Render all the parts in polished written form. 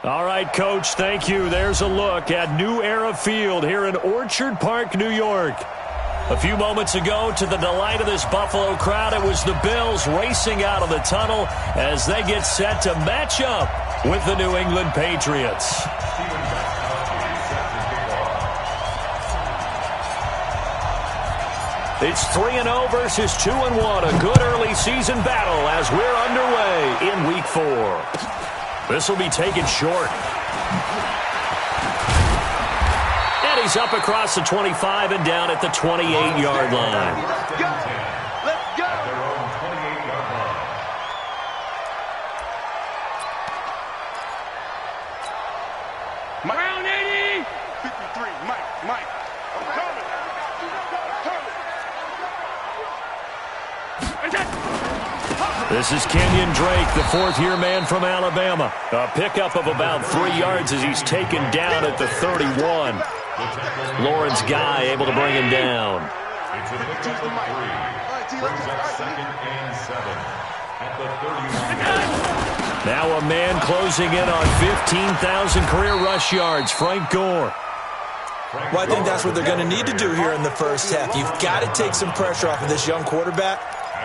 All right, Coach, thank you. There's a look at New Era Field here in Orchard Park, New York. A few moments ago, to the delight of this Buffalo crowd, it was the Bills racing out of the tunnel as they get set to match up with the New England Patriots. It's 3-0 versus 2-1. A good early season battle as we're underway in Week 4. This will be taken short. And he's up across the 25 and down at the 28-yard line. Let's go! Let's go! At their own 28-yard line. Round 80! 53, Mike. I'm coming. This is Kenyon Drake, the fourth-year man from Alabama. A pickup of about 3 yards as he's taken down at the 31. Lawrence Guy able to bring him down. It's a pickup of 3. Brings up 2nd and 7 at the 31. Now a man closing in on 15,000 career rush yards, Frank Gore. Well, I think that's what they're going to need to do here in the first half. You've got to take some pressure off of this young quarterback,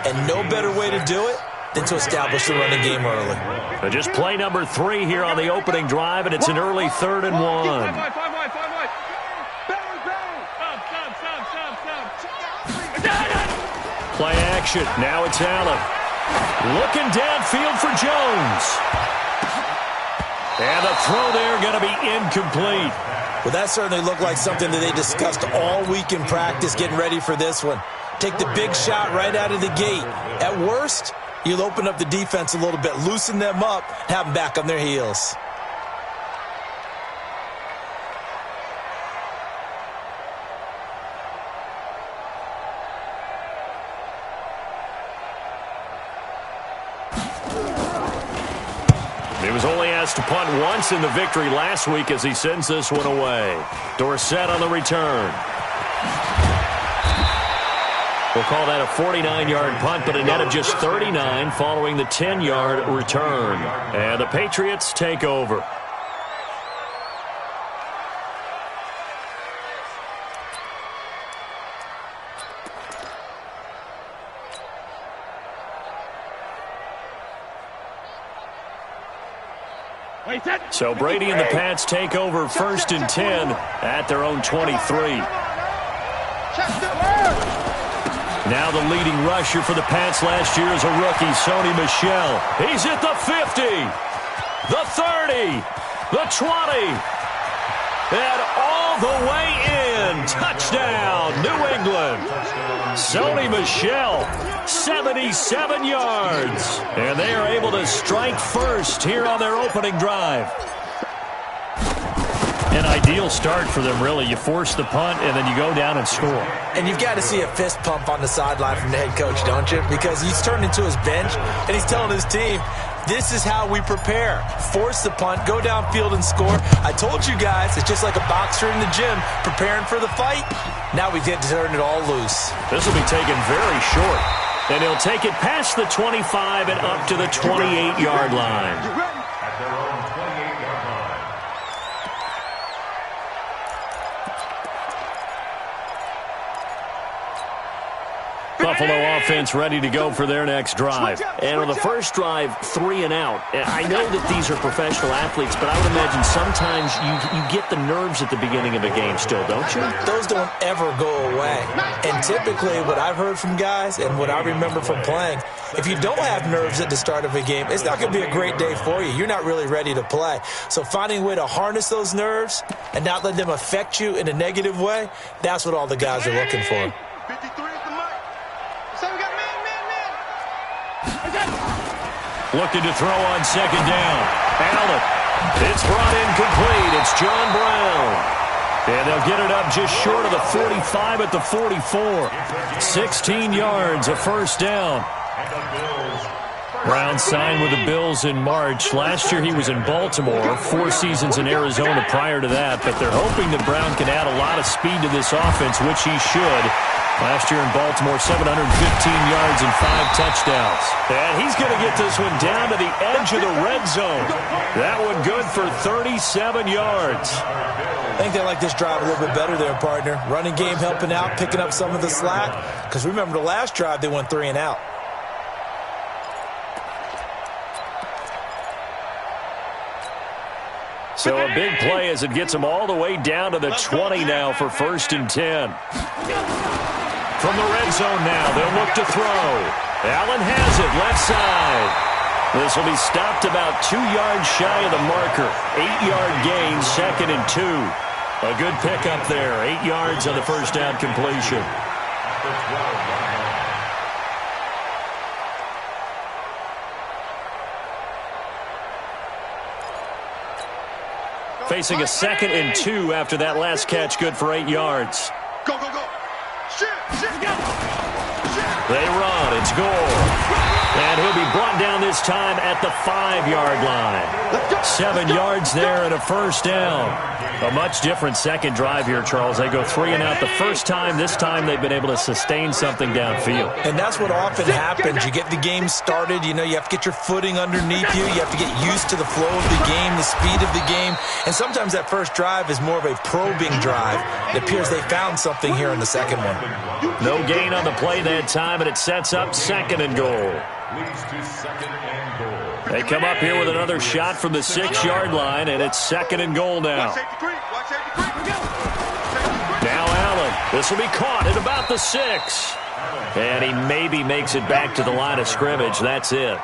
and no better way to do it than to establish the running game early. But just play number 3 here on the opening drive, and it's an early 3rd and 1. Play action. Now it's Allen. Looking downfield for Jones. And the throw there going to be incomplete. Well, that certainly looked like something that they discussed all week in practice getting ready for this one. Take the big shot right out of the gate. At worst, you'll open up the defense a little bit, loosen them up, have them back on their heels. He was only asked to punt once in the victory last week as he sends this one away. Dorsett on the return. We'll call that a 49-yard punt, but a net of just 39 following the 10-yard return. And the Patriots take over. So Brady and the Pats take over 1st and 10 at their own 23. Now the leading rusher for the Pats last year is a rookie, Sony Michel. He's at the 50, the 30, the 20, and all the way in. Touchdown, New England. Sony Michel, 77 yards. And they are able to strike first here on their opening drive. An ideal start for them, really. You force the punt, and then you go down and score. And you've got to see a fist pump on the sideline from the head coach, don't you? Because he's turned into his bench, and he's telling his team, this is how we prepare. Force the punt, go downfield and score. I told you guys, it's just like a boxer in the gym preparing for the fight. Now we get to turn it all loose. This will be taken very short. And he'll take it past the 25 and up to the 28-yard line. At their own 28-yard line. Buffalo offense ready to go for their next drive. And on the first drive, 3 and out. I know that these are professional athletes, but I would imagine sometimes you get the nerves at the beginning of a game still, don't you? Those don't ever go away. And typically what I've heard from guys and what I remember from playing, if you don't have nerves at the start of a game, it's not going to be a great day for you. You're not really ready to play. So finding a way to harness those nerves and not let them affect you in a negative way, that's what all the guys are looking for. 53 is the mic. So we got man. Looking to throw on 2nd down. Allen. It's brought in complete. It's John Brown. And they'll get it up just short of the 45 at the 44. 16 yards, a first down. Brown signed with the Bills in March. Last year he was in Baltimore, 4 seasons in Arizona prior to that. But they're hoping that Brown can add a lot of speed to this offense, which he should. Last year in Baltimore, 715 yards and 5 touchdowns. And he's going to get this one down to the edge of the red zone. That one good for 37 yards. I think they like this drive a little bit better there, partner. Running game helping out, picking up some of the slack. Because remember the last drive, they went 3 and out. So a big play as it gets them all the way down to the 20 now for 1st and 10. From the red zone now, they'll look to throw. Allen has it, left side. This will be stopped about 2 yards shy of the marker. 8-yard gain, 2nd and 2. A good pickup there, 8 yards on the first down completion. Facing a 2nd and 2 after that last catch, good for 8 yards. Go, go, go. They run. It's goal. And he'll be brought down this time at the 5-yard line. 7 yards there and a first down. A much different second drive here, Charles. They go 3 and out the first time. This time they've been able to sustain something downfield. And that's what often happens. You get the game started. You know, you have to get your footing underneath you. You have to get used to the flow of the game, the speed of the game. And sometimes that first drive is more of a probing drive. It appears they found something here in the second one. No gain on the play that time, and it sets up 2nd and goal. They come up here with another shot from the 6-yard line, and it's 2nd and goal now. Now Allen. This will be caught at about the 6. And he maybe makes it back to the line of scrimmage. That's it.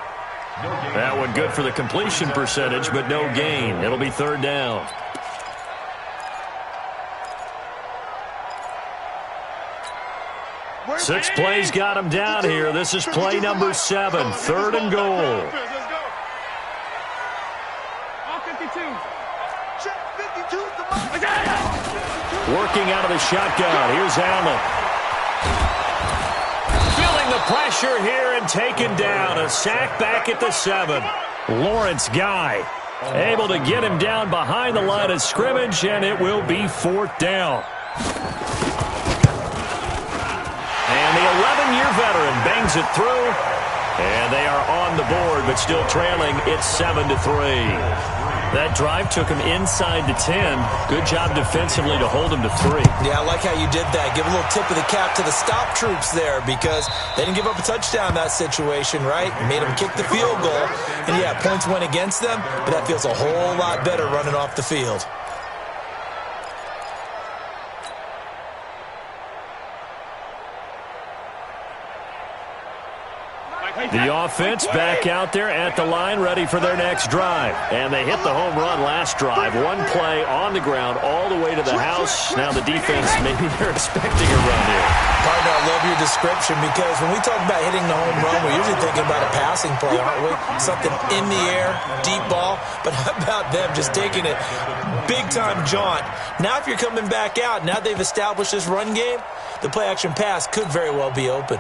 That one good for the completion percentage, but no gain. It'll be 3rd down. 6 plays got him down here. This is play number 7, 3rd and goal. Working out of the shotgun. Here's Allen. Feeling the pressure here and taken down. A sack back at the 7. Lawrence Guy able to get him down behind the line of scrimmage, and it will be 4th down. And the 11-year veteran bangs it through. And they are on the board, but still trailing. It's 7-3. That drive took him inside the 10. Good job defensively to hold him to 3. Yeah, I like how you did that. Give a little tip of the cap to the stop troops there because they didn't give up a touchdown in that situation, right? Made them kick the field goal. And, yeah, points went against them, but that feels a whole lot better running off the field. The offense back out there at the line, ready for their next drive. And they hit the home run last drive. 1 play on the ground all the way to the house. Now the defense, maybe they're expecting a run here. Partner, I love your description because when we talk about hitting the home run, we're usually thinking about a passing play, aren't we? Something in the air, deep ball. But how about them just taking it big-time jaunt? Now if you're coming back out, now they've established this run game, the play-action pass could very well be open.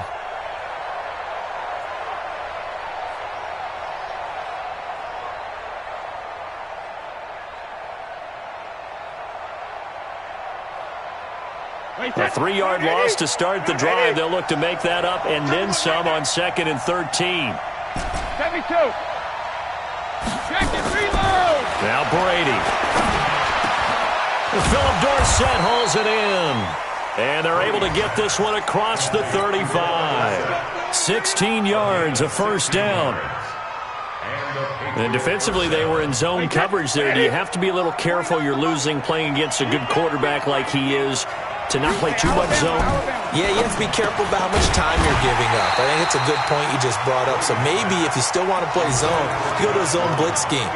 A 3-yard loss to start the drive. They'll look to make that up and then some on 2nd and 13. 72. Check it, reload. Now Brady. Philip Dorsett hauls it in. And they're able to get this one across the 35. 16 yards, a first down. And defensively, they were in zone coverage there. Do you have to be a little careful? You're losing playing against a good quarterback like he is to not play too much zone? Yeah, you have to be careful about how much time you're giving up. I think it's a good point you just brought up. So maybe if you still want to play zone, you go to a zone blitz scheme.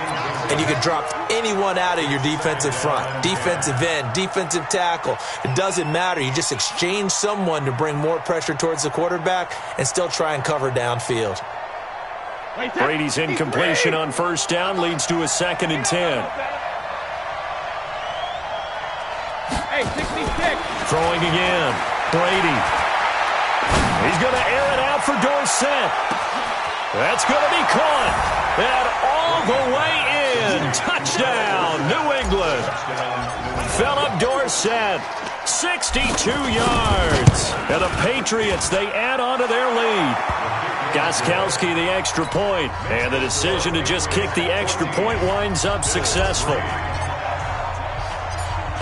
And you can drop anyone out of your defensive front. Defensive end, defensive tackle. It doesn't matter. You just exchange someone to bring more pressure towards the quarterback and still try and cover downfield. Brady's incompletion on first down leads to a 2nd and 10. Hey, 66. Throwing again. Brady. He's going to air it out for Dorsett. That's going to be caught. And all the way in. Touchdown, New England. Philip Dorsett, 62 yards. And the Patriots, they add on to their lead. Gostkowski, the extra point. And the decision to just kick the extra point winds up successful.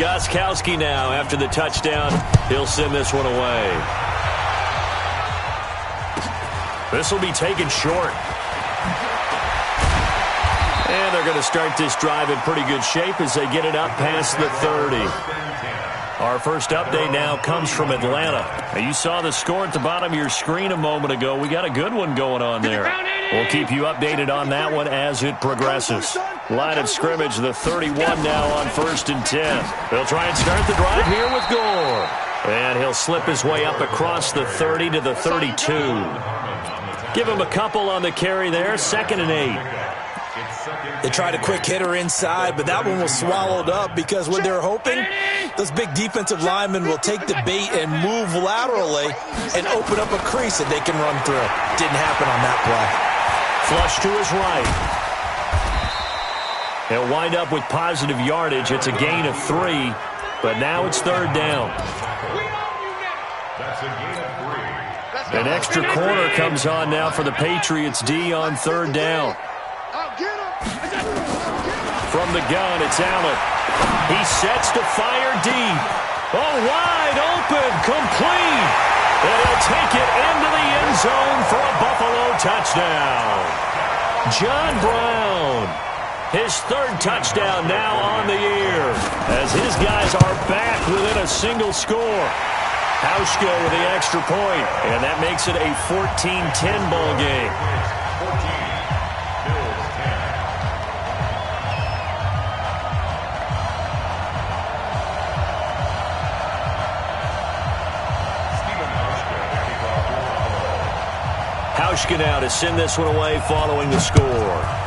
Gostkowski now, after the touchdown, he'll send this one away. This will be taken short. And they're going to start this drive in pretty good shape as they get it up past the 30. Our first update now comes from Atlanta. Now, you saw the score at the bottom of your screen a moment ago. We got a good one going on there. We'll keep you updated on that one as it progresses. Line of scrimmage, the 31 now on 1st and 10. They'll try and start the drive here with Gore. And he'll slip his way up across the 30 to the 32. Give him a couple on the carry there, 2nd and 8. They tried a quick hitter inside, but that one was swallowed up because what they're hoping, those big defensive linemen will take the bait and move laterally and open up a crease that they can run through. Didn't happen on that play. Flush to his right. He'll wind up with positive yardage. It's a gain of 3, but now it's 3rd down. An extra corner comes on now for the Patriots D on 3rd down. From the gun, it's Allen. He sets to fire deep. Oh, wide open, complete. And he'll take it into the end zone for a Buffalo touchdown. John Brown, his 3rd touchdown now on the year as his guys are back within a single score. Hauschka with the extra point, and that makes it a 14-10 ball game. Hauschka now to send this one away following the score.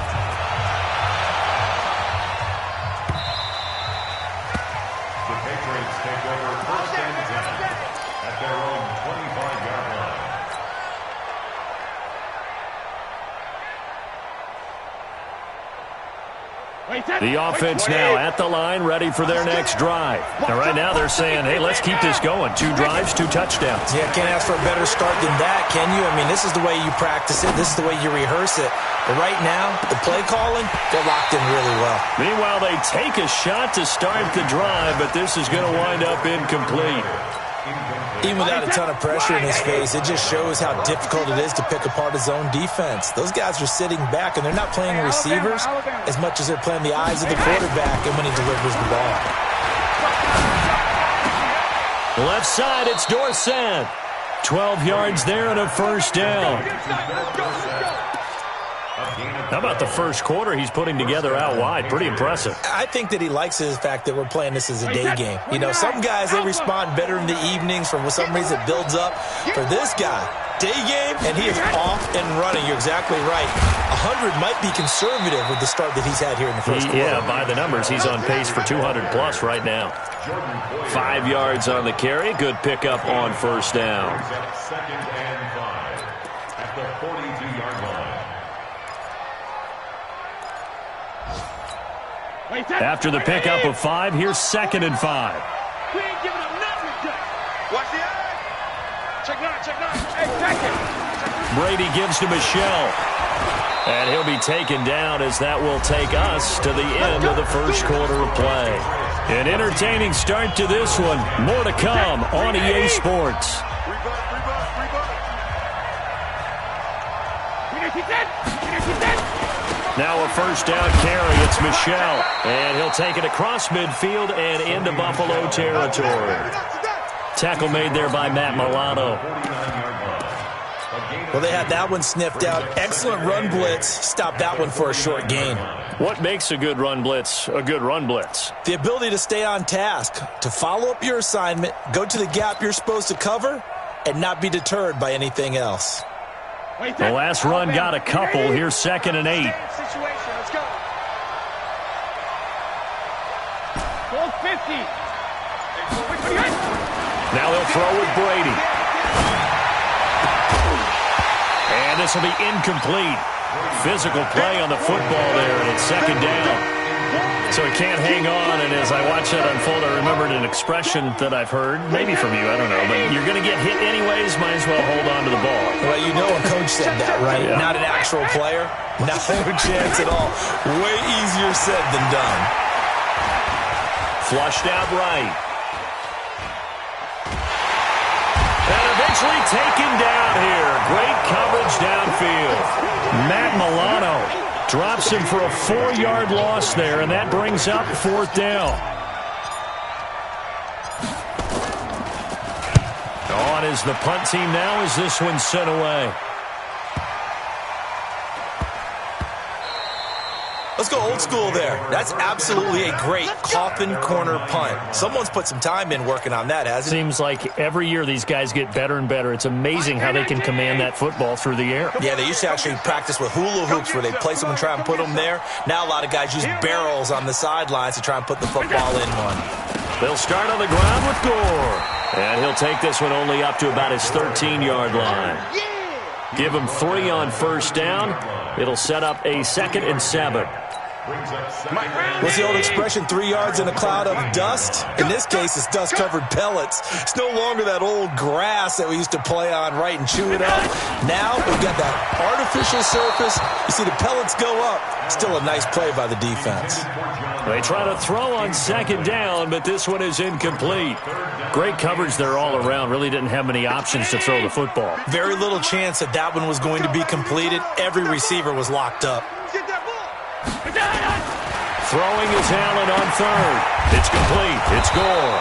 The offense now at the line, ready for their next drive. And right now they're saying, hey, let's keep this going. 2 drives, 2 touchdowns. Yeah, can't ask for a better start than that, can you? I mean, this is the way you practice it. This is the way you rehearse it. But right now, the play calling, they're locked in really well. Meanwhile, they take a shot to start the drive, but this is going to wind up incomplete. Even without a ton of pressure in his face, it just shows how difficult it is to pick apart his own defense. Those guys are sitting back, and they're not playing receivers as much as they're playing the eyes of the quarterback and when he delivers the ball. Left side, it's Dorsett. 12 yards there and a 1st down. How about the first quarter he's putting together out wide? Pretty impressive. I think that he likes the fact that we're playing this as a day game. You know, some guys, they respond better in the evenings. For some reason, it builds up. For this guy, day game, and he is off and running. You're exactly right. 100 might be conservative with the start that he's had here in the first quarter. Yeah, by the numbers, he's on pace for 200-plus right now. 5 yards on the carry. Good pickup on 1st down. 2nd and 5 at the 42-yard line. After the pickup of 5, here's 2nd and 5. We ain't giving up nothing today. Watch the eye. Check 9, check 9. Hey, check it. Brady gives to Michelle. And he'll be taken down as that will take us to the end of the first quarter of play. An entertaining start to this one. More to come on EA Sports. Now a 1st down carry. It's Michelle. And he'll take it across midfield and into Buffalo territory. Tackle made there by Matt Milano. Well, they had that one sniffed out. Excellent run blitz. Stop that one for a short gain. What makes a good run blitz a good run blitz? The ability to stay on task, to follow up your assignment, go to the gap you're supposed to cover, and not be deterred by anything else. The last run got a couple. Here's 2nd and 8. Let's go. Goal 50. Now they'll throw with Brady. And this will be incomplete. Physical play on the football there, and it's second down. So he can't hang on, and as I watch that unfold, I remembered an expression that I've heard, maybe from you, I don't know, but you're going to get hit anyways, might as well hold on to the ball. Well, you know a coach said that, right? Yeah. Not an actual player. No chance at all. Way easier said than done. Flushed out right. And eventually taken down here. Great coverage downfield. Matt Milano drops him for a 4-yard loss there, and that brings up fourth down. On is the punt team now as this one's sent away. Let's go old school there. That's absolutely a great coffin corner punt. Someone's put some time in working on that, hasn't it? Seems like every year these guys get better and better. It's amazing how they can command that football through the air. Yeah, they used to actually practice with hula hoops where they place them and try and put them there. Now a lot of guys use barrels on the sidelines to try and put the football in one. They'll start on the ground with Gore. And he'll take this one only up to about his 13-yard line. Give him 3 on first down. It'll set up a 2nd and 7. What's the old expression, 3 yards in a cloud of dust? In this case, it's dust-covered pellets. It's no longer that old grass that we used to play on, right, and chew it up. Now we've got that artificial surface. You see the pellets go up. Still a nice play by the defense. They try to throw on 2nd down, but this one is incomplete. Great coverage there all around. Really didn't have many options to throw the football. Very little chance that that one was going to be completed. Every receiver was locked up. Throwing is Allen on 3rd. It's complete. It's Gore.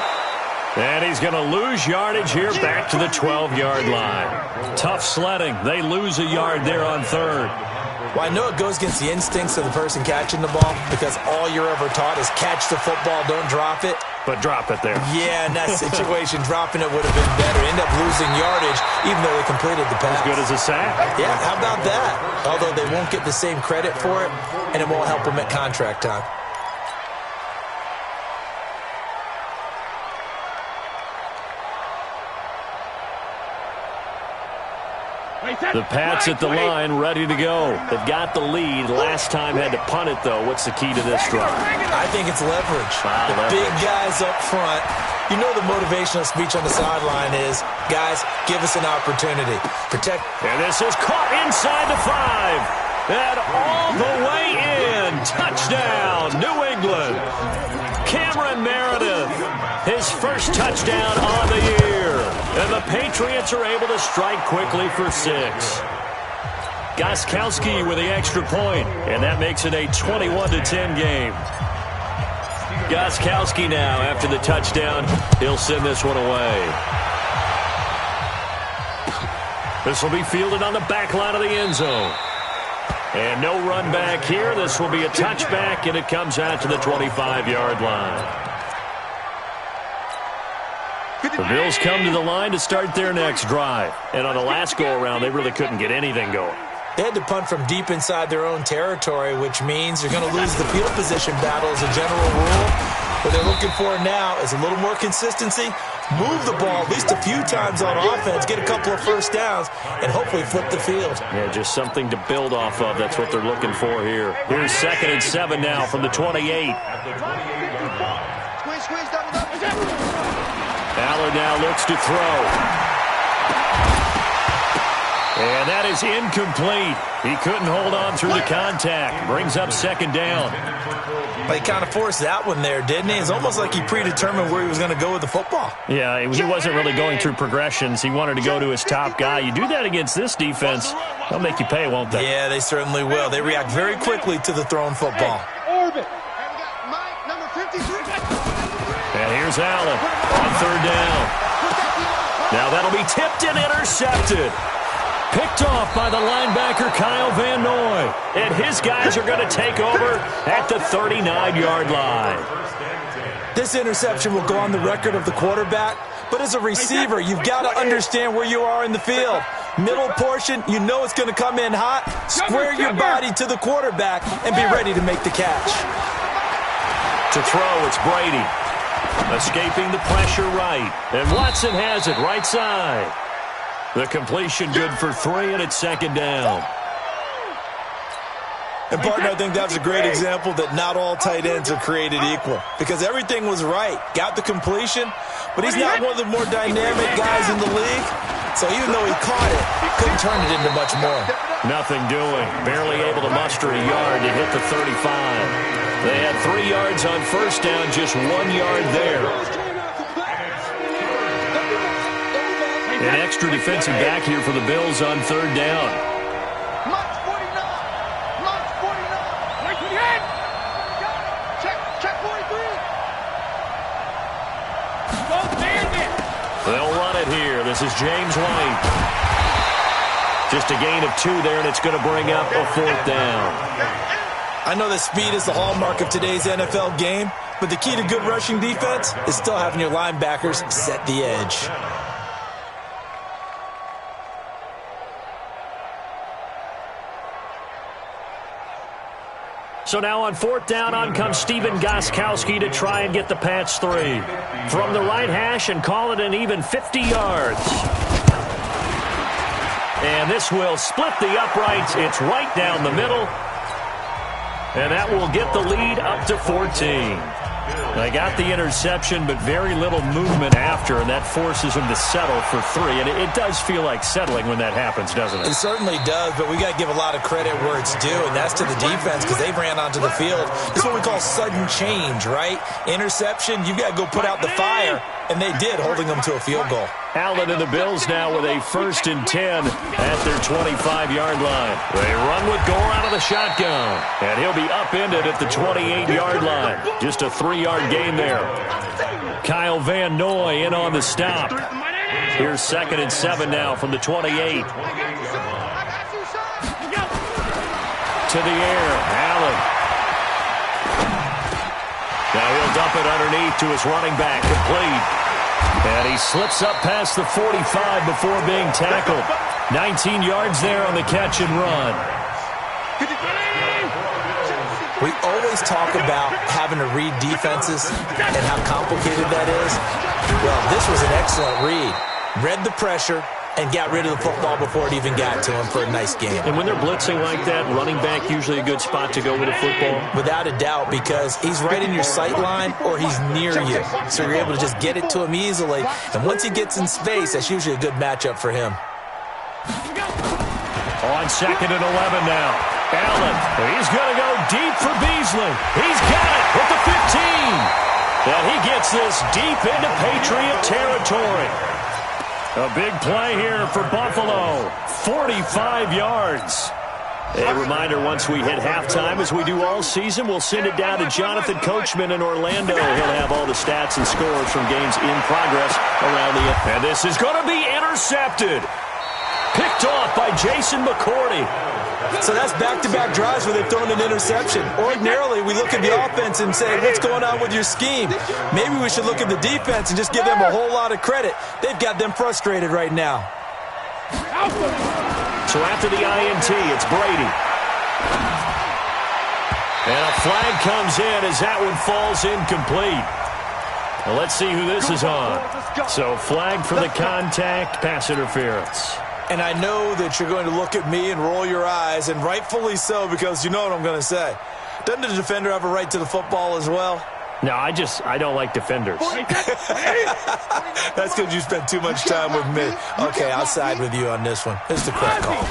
And he's going to lose yardage here back to the 12-yard line. Tough sledding. They lose a yard there on 3rd. Well, I know it goes against the instincts of the person catching the ball because all you're ever taught is catch the football, don't drop it. But drop it there. Yeah, in that situation, dropping it would have been better. End up losing yardage even though they completed the pass. As good as a sack. Yeah, how about that? Although they won't get the same credit for it, and it won't help them at contract time. The Pats at the line, ready to go. They've got the lead. Last time had to punt it, though. What's the key to this drive? I think it's leverage. Big guys up front. You know the motivational speech on the sideline is, guys, give us an opportunity. Protect. And this is caught inside the 5. And all the way in. Touchdown, New England. Cameron Meredith, his first touchdown on the year. And the Patriots are able to strike quickly for 6. Gostkowski with the extra point, and that makes it a 21-10 game. Gostkowski now, after the touchdown, he'll send this one away. This will be fielded on the back line of the end zone. And no run back here. This will be a touchback, and it comes out to the 25-yard line. The Bills come to the line to start their next drive. And on the last go-around, they really couldn't get anything going. They had to punt from deep inside their own territory, which means you're going to lose the field position battle as a general rule. What they're looking for now is a little more consistency, move the ball at least a few times on offense, get a couple of first downs, and hopefully flip the field. Yeah, just something to build off of. That's what they're looking for here. Here's 2nd and 7 now from the 28. Allen now looks to throw. And that is incomplete. He couldn't hold on through the contact. Brings up 2nd down. Well, he kind of forced that one there, didn't he? It's almost like he predetermined where he was going to go with the football. Yeah, he wasn't really going through progressions. He wanted to go to his top guy. You do that against this defense, they'll make you pay, won't they? Yeah, they certainly will. They react very quickly to the thrown football. And here's Allen on 3rd down. Now that'll be tipped and intercepted. Picked off by the linebacker Kyle Van Noy. And his guys are going to take over at the 39-yard line. This interception will go on the record of the quarterback, but as a receiver, you've got to understand where you are in the field. Middle portion, you know it's going to come in hot. Square your body to the quarterback and be ready to make the catch. To throw, it's Brady. Escaping the pressure right. And Watson has it right side. The completion good for 3, and it's second down. And, partner, I think that's a great example that not all tight ends are created equal, because everything was right. Got the completion, but he's not one of the more dynamic guys in the league. So even though he caught it, couldn't turn it into much more. Nothing doing. Barely able to muster a yard to hit the 35. They had 3 yards on first down, just 1 yard there. An extra defensive back here for the Bills on third down. They'll run it here. This is James White. Just a gain of 2 there, and it's going to bring up a 4th down. I know that speed is the hallmark of today's NFL game, but the key to good rushing defense is still having your linebackers set the edge. So now on 4th down, on comes Stephen Gostkowski to try and get the Pats 3. From the right hash and call it an even 50 yards. And this will split the uprights. It's right down the middle. And that will get the lead up to 14. They got the interception, but very little movement after, and that forces them to settle for 3. And it does feel like settling when that happens, doesn't it? It certainly does, but we got to give a lot of credit where it's due, and that's to the defense because they ran onto the field. This is what we call sudden change, right? Interception, you've got to go put out the fire, and they did, holding them to a field goal. Allen and the Bills now with a 1st and 10 at their 25-yard line. They run with Gore out of the shotgun, and he'll be upended at the 28-yard line. Just a 3-yard gain there. Kyle Van Noy in on the stop. Here's 2nd and 7 now from the 28. To the air, Allen. Now he'll dump it underneath to his running back, complete. And he slips up past the 45 before being tackled. 19 yards there on the catch and run. We always talk about having to read defenses and how complicated that is. Well, this was an excellent read. Read the pressure and got rid of the football before it even got to him for a nice game. And when they're blitzing like that, running back usually a good spot to go with a football? Without a doubt, because he's right in your sight line or he's near you. So you're able to just get it to him easily. And once he gets in space, that's usually a good matchup for him. On 2nd and 11 now. Allen, he's going to go deep for Beasley. He's got it at the 15. And he gets this deep into Patriot territory. A big play here for Buffalo. 45 yards. A reminder, once we hit halftime, as we do all season, we'll send it down to Jonathan Coachman in Orlando. He'll have all the stats and scores from games in progress around the... And this is going to be intercepted. Picked off by Jason McCourty. So that's back-to-back drives where they've thrown an interception. Ordinarily, we look at the offense and say, what's going on with your scheme? Maybe we should look at the defense and just give them a whole lot of credit. They've got them frustrated right now. So after the INT, it's Brady. And a flag comes in as that one falls incomplete. Well, let's see who this is on. So flag for the contact, pass interference. And I know that you're going to look at me and roll your eyes, and rightfully so, because you know what I'm going to say. Doesn't the defender have a right to the football as well? No, I don't like defenders. That's because you spent too much time with me. Okay, I'll side with you on this one. It's the correct call.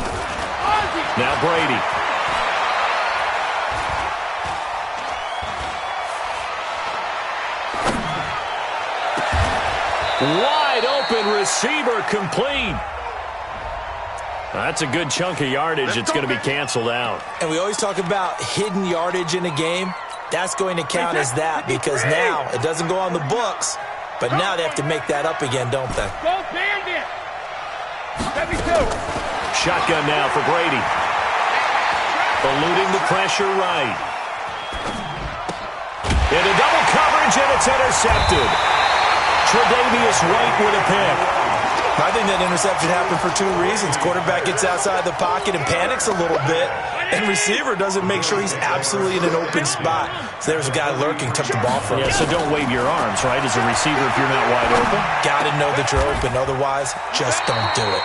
Now Brady. Wide open receiver, complete. That's a good chunk of yardage. It's going to be canceled out. And we always talk about hidden yardage in a game. That's going to count as that because now it doesn't go on the books, but now they have to make that up again, don't they? Go Bandit! Shotgun now for Brady. Eluding the pressure right. Into double coverage, and it's intercepted. Tre'Davious White with a pick. I think that interception happened for two reasons. Quarterback gets outside the pocket and panics a little bit, and receiver doesn't make sure he's absolutely in an open spot. So there's a guy lurking, took the ball from him. Yeah, so don't wave your arms, right, as a receiver if you're not wide open. Got to know that you're open. Otherwise, just don't do it.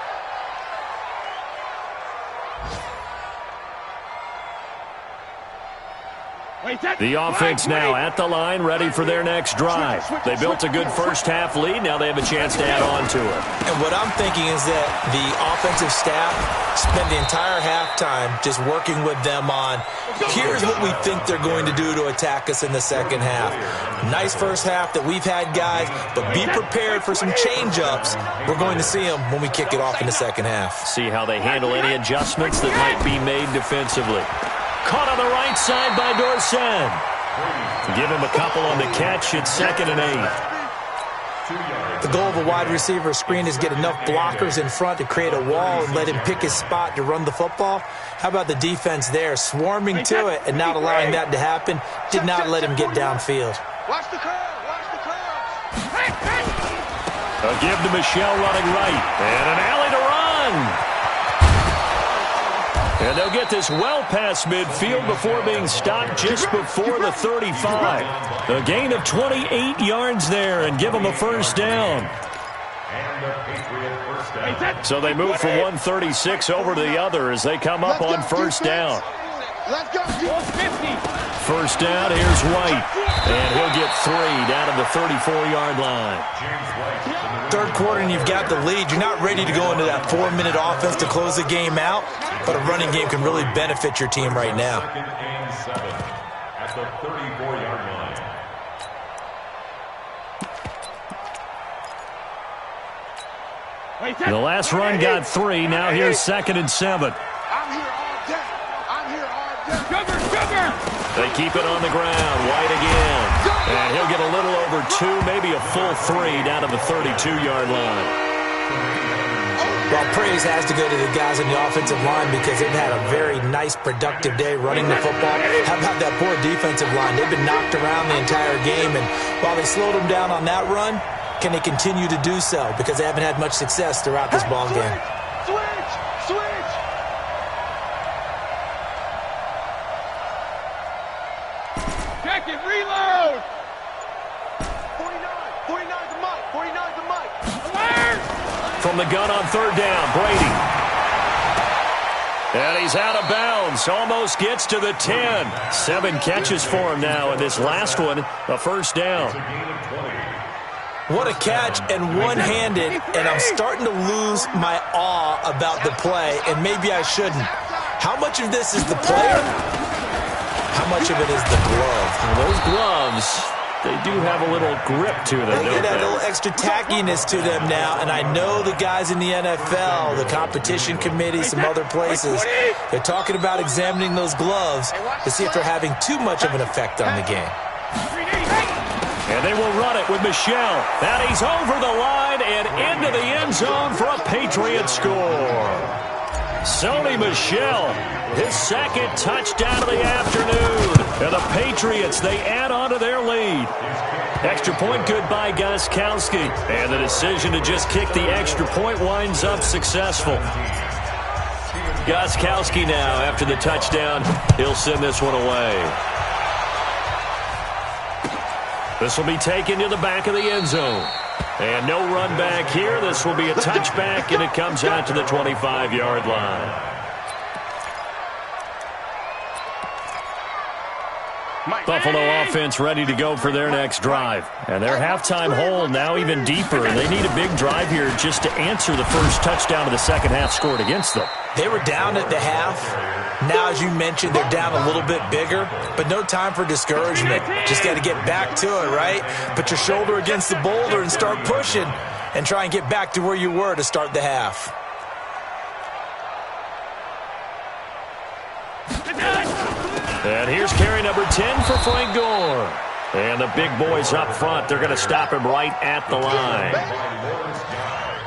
The offense now at the line, ready for their next drive. They built a good first-half lead. Now they have a chance to add on to it. And what I'm thinking is that the offensive staff spent the entire halftime just working with them on, here's what we think they're going to do to attack us in the second half. Nice first half that we've had, guys, but be prepared for some change-ups. We're going to see them when we kick it off in the second half. See how they handle any adjustments that might be made defensively. Caught on the right side by Dorsen. Give him a couple on the catch. It's 2nd and 8. The goal of a wide receiver screen is get enough blockers in front to create a wall and let him pick his spot to run the football. How about the defense there, swarming to it and not allowing that to happen? Did not let him get downfield. Watch the curve. Watch the curve. A give to Michel running right. And an alley to run. And they'll get this well past midfield before being stopped just before the 35. A gain of 28 yards there and give them a first down. So they move from 136 over to the other as they come up on first down. First down, here's White. And he'll get 3 down to the 34-yard line. Third quarter and you've got the lead. You're not ready to go into that 4-minute offense to close the game out, but a running game can really benefit your team right now. 2nd and 7 at the 34-yard line. The last run got 3. Now here's 2nd and 7. I'm here all day. I'm here all day. Sugar. They keep it on the ground. White again. And he'll get a little over 2, maybe a full 3 down to the 32-yard line. Well, praise has to go to the guys on the offensive line because they've had a very nice, productive day running the football. How about that poor defensive line? They've been knocked around the entire game, and while they slowed them down on that run, can they continue to do so? Because they haven't had much success throughout this ball game. Switch. Check it, reload. 49 to Mike. 49 to Mike. Alert! From the gun on third down, Brady. And he's out of bounds. Almost gets to the 10. 7 catches for him now, and this last one, a first down. What a catch and one-handed, and I'm starting to lose my awe about the play, and maybe I shouldn't. How much of this is the player? How much of it is the glove? Well, those gloves, they do have a little grip to them, They don't get a they? little extra tackiness to them now, and I know the guys in the NFL, the competition committee, some other places, they're talking about examining those gloves to see if they're having too much of an effect on the game. And they will run it with Michel. And he's over the line and into the end zone for a Patriots score. Sony Michel, his 2nd touchdown of the afternoon. And the Patriots, they add on to their lead. Extra point good by Gostkowski. And the decision to just kick the extra point winds up successful. Gostkowski now, after the touchdown, he'll send this one away. This will be taken to the back of the end zone. And no run back here. This will be a touchback, and it comes out to the 25-yard line. Buffalo offense ready to go for their next drive. And their halftime hole now even deeper. And they need a big drive here just to answer the first touchdown of the second half scored against them. They were down at the half. Now, as you mentioned, they're down a little bit bigger, but no time for discouragement. Just got to get back to it, right? Put your shoulder against the boulder and start pushing and try and get back to where you were to start the half. And here's carry number 10 for Frank Gore. And the big boys up front, they're going to stop him right at the line.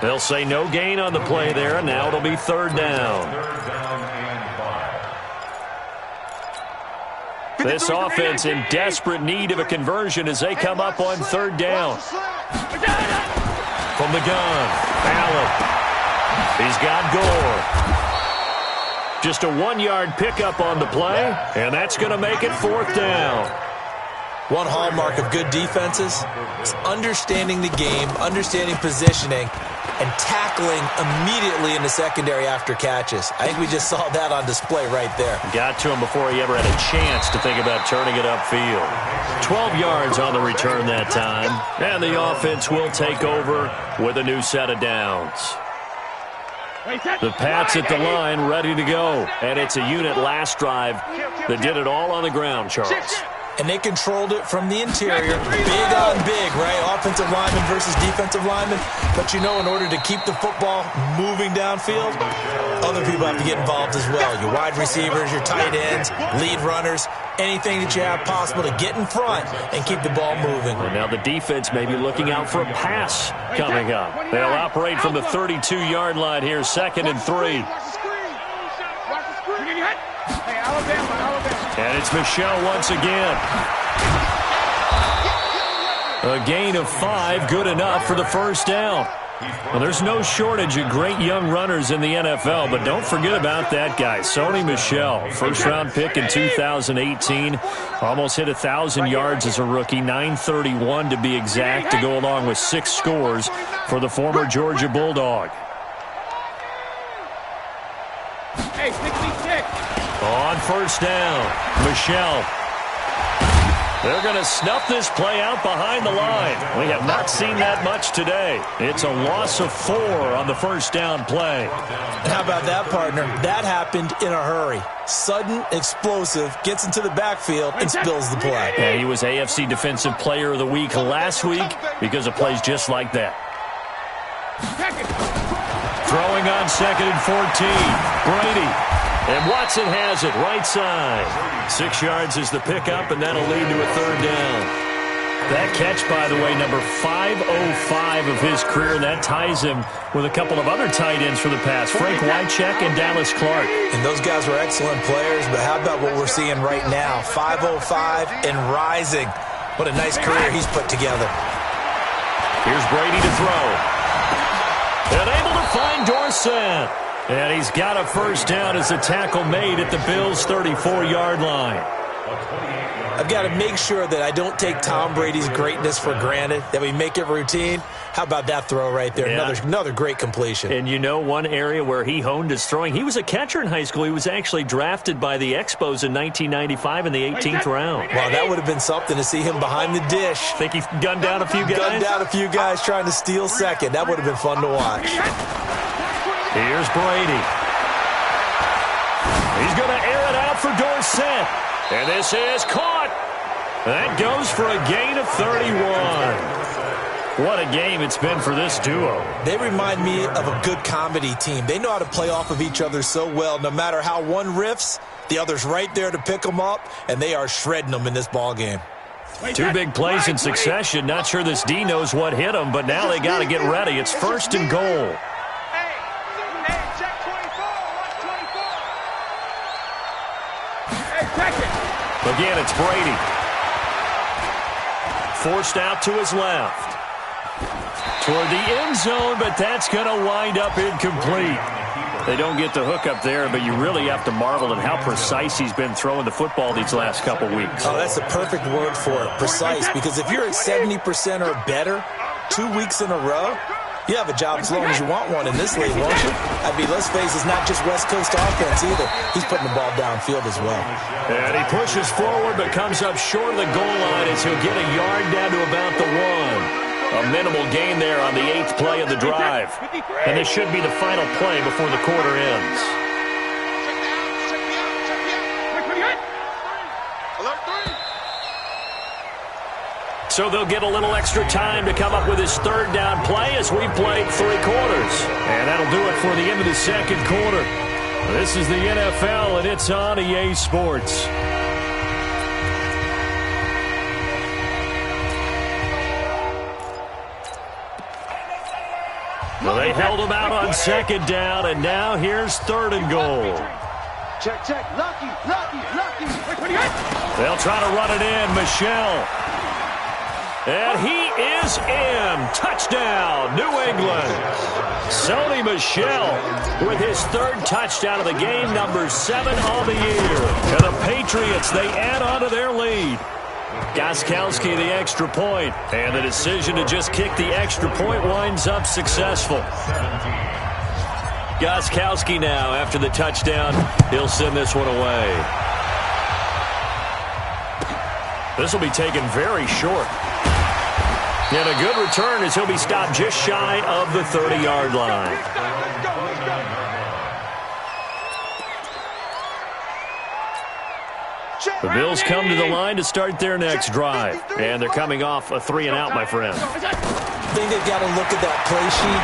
They'll say no gain on the play there, and now it'll be third down. This offense in desperate need of a conversion as they come up on third down. From the gun, Allen. He's got Gore. Just a 1-yard pickup on the play, and that's going to make it fourth down. One hallmark of good defenses is understanding the game, understanding positioning, and tackling immediately in the secondary after catches. I think we just saw that on display right there. Got to him before he ever had a chance to think about turning it upfield. 12 yards on the return that time, and the offense will take over with a new set of downs. The Pats at the line, ready to go. And it's a unit last drive that did it all on the ground, Charles. And they controlled it from the interior. Big on big, right? Offensive lineman versus defensive lineman. But, you know, in order to keep the football moving downfield, other people have to get involved as well. Your wide receivers, your tight ends, lead runners, anything that you have possible to get in front and keep the ball moving. And now the defense may be looking out for a pass coming up. They'll operate from the 32-yard line here, 2nd and 3. And it's Michel once again. A gain of 5, good enough for the first down. Well, there's no shortage of great young runners in the NFL, but don't forget about that guy, Sony Michel. First-round pick in 2018. Almost hit 1,000 yards as a rookie, 931 to be exact, to go along with 6 scores for the former Georgia Bulldog. Hey, 66. On first down, Michel. They're going to snuff this play out behind the line. We have not seen that much today. It's a loss of 4 on the first down play. And how about that, partner? That happened in a hurry. Sudden, explosive, gets into the backfield and spills the play. Yeah, he was AFC Defensive Player of the Week last week because of plays just like that. Throwing on 2nd and 14. Brady. And Watson has it, right side. 6 yards is the pickup, and that'll lead to a 3rd down. That catch, by the way, number 505 of his career. That ties him with a couple of other tight ends for the Pats, Frank Wycheck and Dallas Clark. And those guys were excellent players, but how about what we're seeing right now? 505 and rising. What a nice career he's put together. Here's Brady to throw. And able to find Dorsett. And he's got a first down as the tackle made at the Bills' 34-yard line. I've got to make sure that I don't take Tom Brady's greatness for granted, that we make it routine. How about that throw right there? Yeah. Another great completion. And you know one area where he honed his throwing? He was a catcher in high school. He was actually drafted by the Expos in 1995 in the 18th round. Wow, that would have been something to see him behind the dish. Think he gunned down a few guys? Gunned down a few guys trying to steal second. That would have been fun to watch. Here's Brady. He's going to air it out for Dorsett. And this is caught. That goes for a gain of 31. What a game it's been for this duo. They remind me of a good comedy team. They know how to play off of each other so well. No matter how one riffs, the other's right there to pick them up, and they are shredding them in this ball game. 2 big plays in succession. Not sure this D knows what hit him, but now they got to get ready. It's 1st and goal. Again, it's Brady. Forced out to his left. Toward the end zone, but that's going to wind up incomplete. They don't get the hook up there, but you really have to marvel at how precise he's been throwing the football these last couple weeks. Oh, that's the perfect word for it, precise, because if you're at 70% or better 2 weeks in a row, you have a job as long as you want one in this league, won't you? I mean, let's face it, it's not just West Coast offense either. He's putting the ball downfield as well. And he pushes forward but comes up short of the goal line as he'll get a yard down to about the 1. A minimal gain there on the 8th play of the drive. And this should be the final play before the quarter ends. So they'll get a little extra time to come up with his 3rd down play as we've played 3 quarters. And that'll do it for the end of the 2nd quarter. This is the NFL, and it's on EA Sports. Well, they held him out on 2nd down, and now here's 3rd and goal. Check, check. Lucky. They'll try to run it in. Michel. And he is in. Touchdown, New England. Sony Michel with his 3rd touchdown of the game, number 7 on the year. And the Patriots, they add on to their lead. Gostkowski the extra point, and the decision to just kick the extra point winds up successful. Gostkowski now, after the touchdown, he'll send this one away. This will be taken very short. And a good return as he'll be stopped just shy of the 30-yard line. The Bills come to the line to start their next drive. And they're coming off a 3-and-out, my friend. I think they've got to look at that play sheet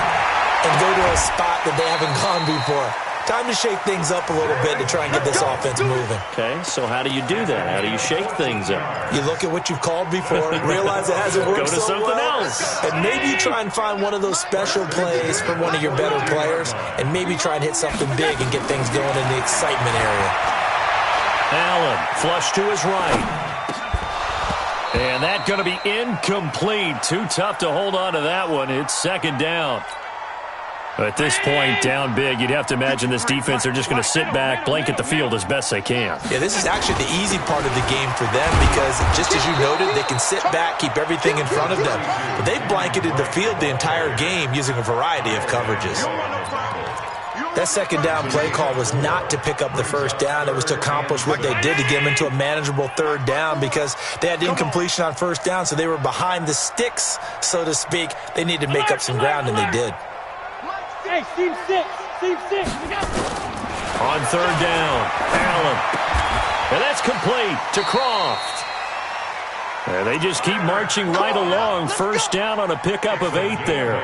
and go to a spot that they haven't gone before. Time to shake things up a little bit to try and get this offense moving. Okay, so how do you do that? How do you shake things up? You look at what you've called before, realize it hasn't worked so well. Go to something else. And maybe you try and find one of those special plays from one of your better players, and maybe try and hit something big and get things going in the excitement area. Allen, flush to his right. And that's going to be incomplete. Too tough to hold on to that one. It's second down. At this point, down big, you'd have to imagine this defense are just going to sit back, blanket the field as best they can. Yeah, this is actually the easy part of the game for them because, just as you noted, they can sit back, keep everything in front of them. But they've blanketed the field the entire game using a variety of coverages. That second down play call was not to pick up the first down. It was to accomplish what they did to get them into a manageable third down because they had incompletion on first down, so they were behind the sticks, so to speak. They needed to make up some ground, and they did. Hey, team six. On third down, Allen. And that's complete to Croft. And they just keep marching right along. First down on a pickup of 8 there.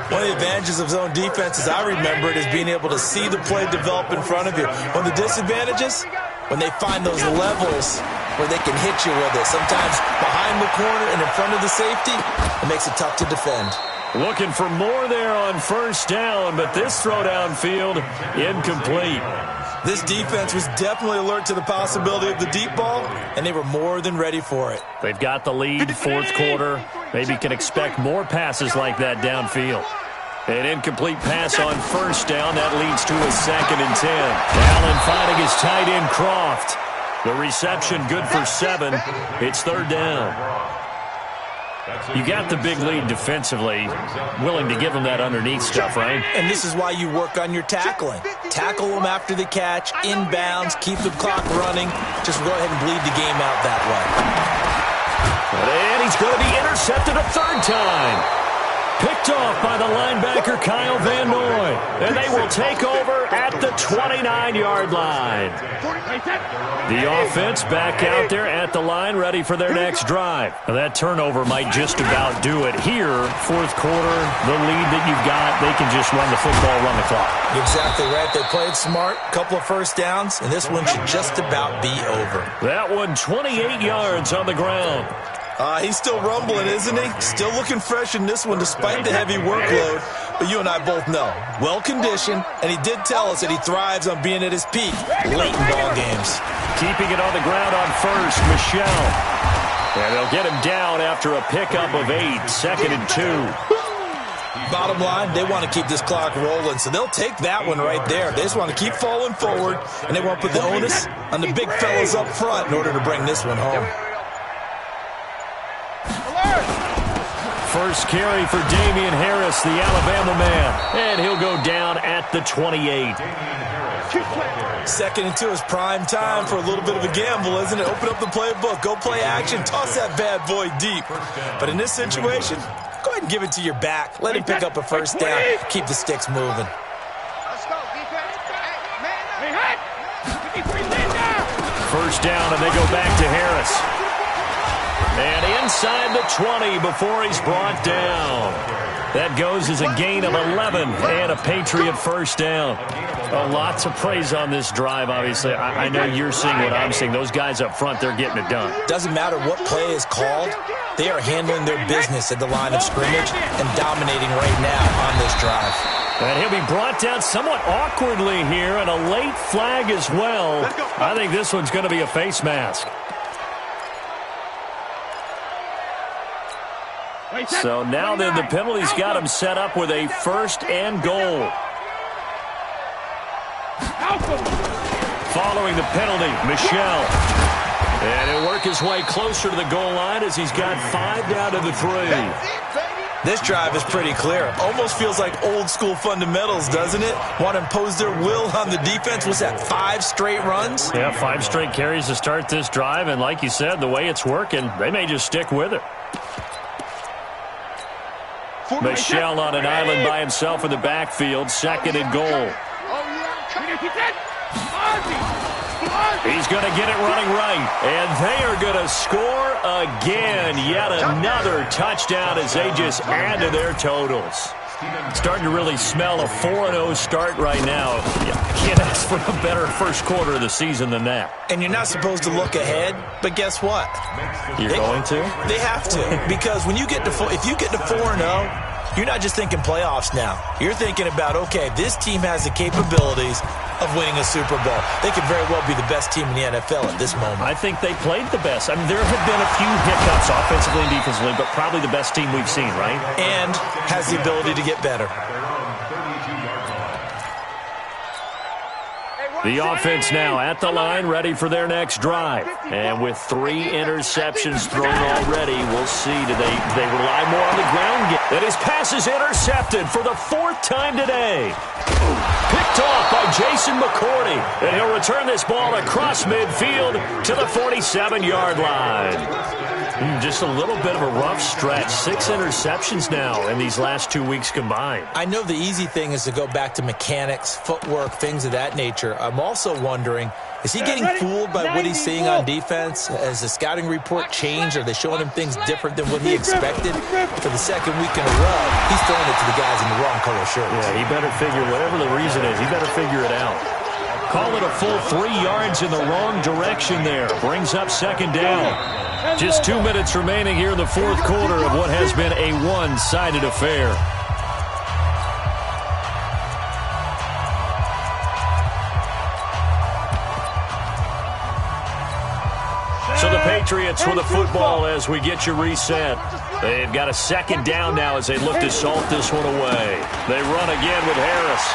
One of the advantages of zone defense, as I remember it, is being able to see the play develop in front of you. One of the disadvantages, when they find those levels where they can hit you with it, sometimes behind the corner and in front of the safety, it makes it tough to defend. Looking for more there on first down, but this throw downfield, incomplete. This defense was definitely alert to the possibility of the deep ball, and they were more than ready for it. They've got the lead, fourth quarter. Maybe can expect more passes like that downfield. An incomplete pass on first down. That leads to a 2nd and 10. Allen finding his tight end, Croft. The reception good for 7. It's third down. You got the big lead defensively, willing to give them that underneath stuff, right? And this is why you work on your tackling. Tackle them after the catch, inbounds, keep the clock running. Just go ahead and bleed the game out that way. And he's going to be intercepted a third time. Picked off by the linebacker, Kyle Van Noy. And they will take over at the 29-yard line. The offense back out there at the line, ready for their next drive. Now that turnover might just about do it here. Fourth quarter, the lead that you've got, they can just run the football, run the clock. You're exactly right. They played smart, couple of first downs, and this one should just about be over. That one, 28 yards on the ground. He's still rumbling, isn't he? Still looking fresh in this one despite the heavy workload. But you and I both know, well-conditioned, and he did tell us that he thrives on being at his peak late in ball games. Keeping it on the ground on first, Michelle. And they'll get him down after a pickup of 8, 2nd and 2. Bottom line, they want to keep this clock rolling, so they'll take that one right there. They just want to keep falling forward, and they want to put the onus on the big fellas up front in order to bring this one home. First carry for Damian Harris, the Alabama man. And he'll go down at the 28. 2nd and 2 is prime time for a little bit of a gamble, isn't it? Open up the playbook, go play action, toss that bad boy deep. But in this situation, go ahead and give it to your back. Let him pick up a first down. Keep the sticks moving. First down, and they go back to Harris. And inside the 20 before he's brought down. That goes as a gain of 11 and a Patriot first down. Lots of praise on this drive, obviously. I know you're seeing what I'm seeing. Those guys up front, they're getting it done. Doesn't matter what play is called. They are handling their business at the line of scrimmage and dominating right now on this drive. And he'll be brought down somewhat awkwardly here, and a late flag as well. I think this one's going to be a face mask. So now then, the penalty's got him set up with a 1st and goal. Following the penalty, Michelle. And he'll work his way closer to the goal line as he's got 5 down to the 3. This drive is pretty clear. Almost feels like old school fundamentals, doesn't it? Want to impose their will on the defense. Was that 5 straight runs? Yeah, 5 straight carries to start this drive. And like you said, the way it's working, they may just stick with it. Michel on an island by himself in the backfield. 2nd and goal. He's going to get it running right. And they are going to score again. Yet another touchdown as they just add to their totals. Starting to really smell a 4-0 start right now. You can't ask for a better first quarter of the season than that. And you're not supposed to look ahead, but guess what? You're going to? They have to. Because when you get to if you get to 4-0, you're not just thinking playoffs now. You're thinking about, okay, this team has the capabilities of winning a Super Bowl. They could very well be the best team in the NFL at this moment. I think they played the best. I mean, there have been a few hiccups offensively and defensively, but probably the best team we've seen, right? And has the ability to get better. The offense now at the line, ready for their next drive. And with 3 interceptions thrown already, we'll see. Do they rely more on the ground game? And his pass is intercepted for the 4th time today. Picked off by Jason McCourty. And he'll return this ball across midfield to the 47-yard line. Just a little bit of a rough stretch. 6 interceptions now in these last 2 weeks combined. I know the easy thing is to go back to mechanics, footwork, things of that nature. I'm also wondering, is he getting fooled by what he's seeing on defense? Has the scouting report changed? Are they showing him things different than what he expected? For the 2nd week in a row, he's throwing it to the guys in the wrong color shirts. Yeah, he better figure, whatever the reason is, he better figure it out. Call it a full 3 yards in the wrong direction there. Brings up 2nd down. Just 2 minutes remaining here in the 4th quarter of what has been a one-sided affair. So the Patriots with the football as we get you reset. They've got a 2nd down now as they look to salt this one away. They run again with Harris.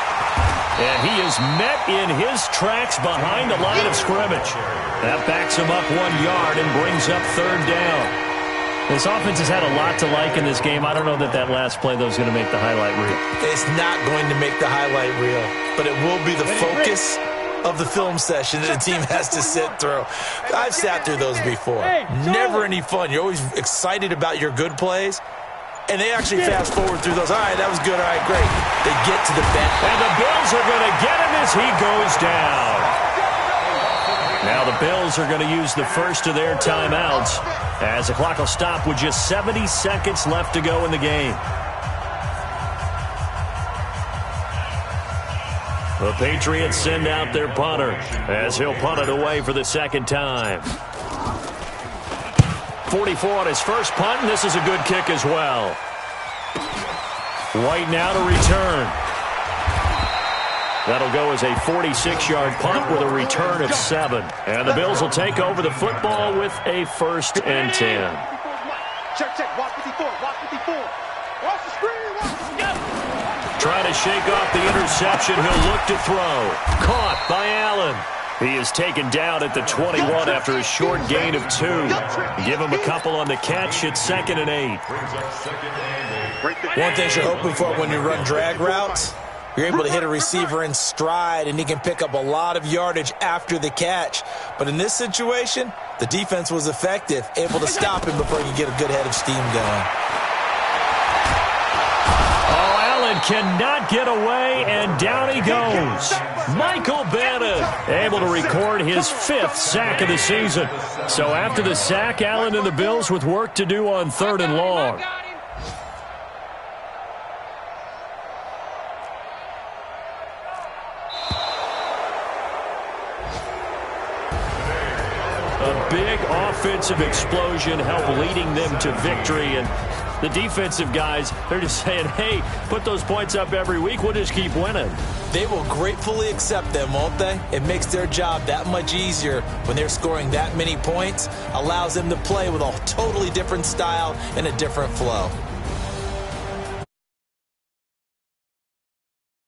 And he is met in his tracks behind the line of scrimmage. That backs him up 1 yard and brings up 3rd down. This offense has had a lot to like in this game. I don't know that last play, though, is going to make the highlight reel. It's not going to make the highlight reel, but it will be the focus of the film session that a team has to sit through. I've sat through those before. Never any fun. You're always excited about your good plays. And they actually fast forward through those. All right, that was good. All right, great. They get to the bench. And the Bills are going to get him as he goes down. Now the Bills are going to use the first of their timeouts as the clock will stop with just 70 seconds left to go in the game. The Patriots send out their punter as he'll punt it away for the 2nd time. 44 on his first punt, and this is a good kick as well. White now to return. That'll go as a 46-yard punt with a return of 7. And the Bills will take over the football with a 1st and 10. Check, watch 54, watch 54. Watch the screen, Trying to shake off the interception, he'll look to throw. Caught by Allen. He is taken down at the 21 after a short gain of 2. Give him a couple on the catch. It's 2nd and 8. One thing you're hoping for when you run drag routes, you're able to hit a receiver in stride, and he can pick up a lot of yardage after the catch. But in this situation, the defense was effective, able to stop him before you get a good head of steam going. Cannot get away, and down he goes. Michael Bannon able to record his 5th sack of the season. So after the sack, Allen and the Bills with work to do on 3rd and long. A big offensive explosion helped leading them to victory, and the defensive guys, they're just saying, hey, put those points up every week. We'll just keep winning. They will gratefully accept them, won't they? It makes their job that much easier when they're scoring that many points. Allows them to play with a totally different style and a different flow.